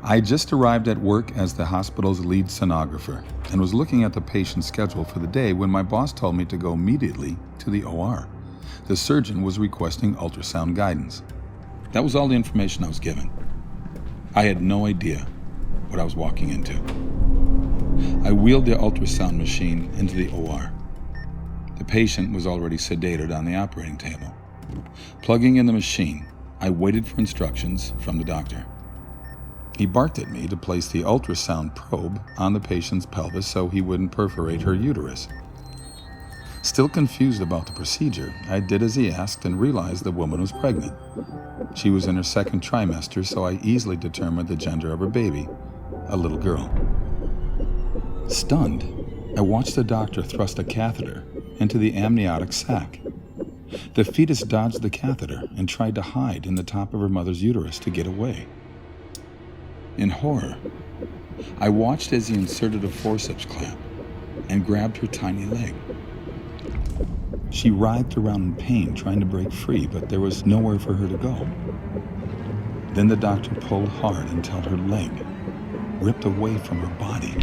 I just arrived at work as the hospital's lead sonographer and was looking at the patient's schedule for the day when my boss told me to go immediately to the OR. The surgeon was requesting ultrasound guidance. That was all the information I was given. I had no idea what I was walking into. I wheeled the ultrasound machine into the OR. The patient was already sedated on the operating table. Plugging in the machine, I waited for instructions from the doctor. He barked at me to place the ultrasound probe on the patient's pelvis so he wouldn't perforate her uterus. Still confused about the procedure, I did as he asked and realized the woman was pregnant. She was in her second trimester, so I easily determined the gender of her baby, a little girl. Stunned, I watched the doctor thrust a catheter into the amniotic sac. The fetus dodged the catheter and tried to hide in the top of her mother's uterus to get away. In horror, I watched as he inserted a forceps clamp and grabbed her tiny leg. She writhed around in pain, trying to break free, but there was nowhere for her to go. Then the doctor pulled hard until her leg ripped away from her body.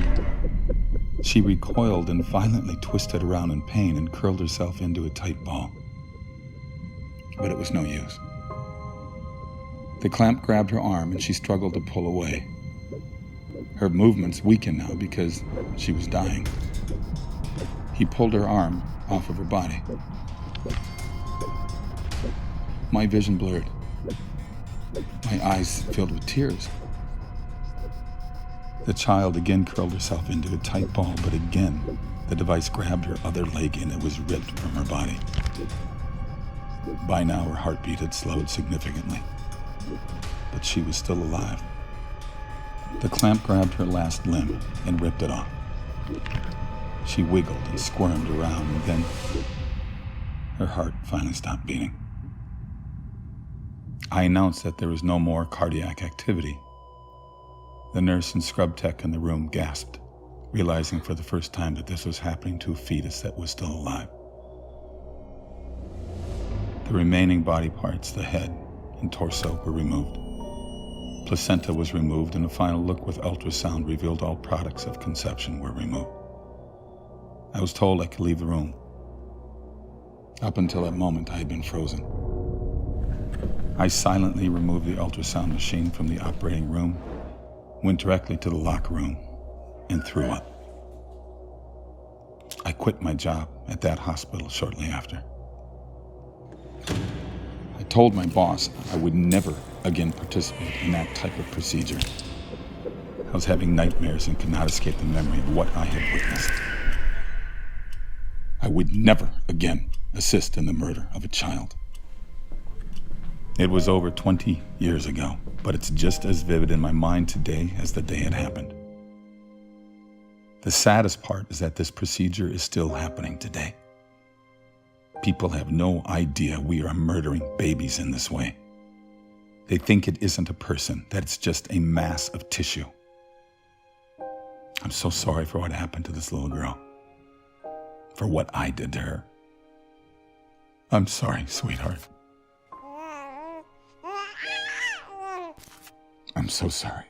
She recoiled and violently twisted around in pain and curled herself into a tight ball. But it was no use. The clamp grabbed her arm and she struggled to pull away. Her movements weakened now because she was dying. He pulled her arm off of her body. My vision blurred. My eyes filled with tears. The child again curled herself into a tight ball, but again, the device grabbed her other leg and it was ripped from her body. By now, her heartbeat had slowed significantly, but she was still alive. The clamp grabbed her last limb and ripped it off. She wiggled and squirmed around, and then her heart finally stopped beating. I announced that there was no more cardiac activity. The nurse and scrub tech in the room gasped, realizing for the first time that this was happening to a fetus that was still alive. The remaining body parts, the head and torso, were removed. Placenta was removed, and a final look with ultrasound revealed all products of conception were removed. I was told I could leave the room. Up until that moment, I had been frozen. I silently removed the ultrasound machine from the operating room, went directly to the locker room, and threw up. I quit my job at that hospital shortly after. I told my boss I would never again participate in that type of procedure. I was having nightmares and could not escape the memory of what I had witnessed. I would never again assist in the murder of a child. It was over 20 years ago, but it's just as vivid in my mind today as the day it happened. The saddest part is that this procedure is still happening today. People have no idea we are murdering babies in this way. They think it isn't a person, that it's just a mass of tissue. I'm so sorry for what happened to this little girl, for what I did to her. I'm sorry, sweetheart. I'm so sorry.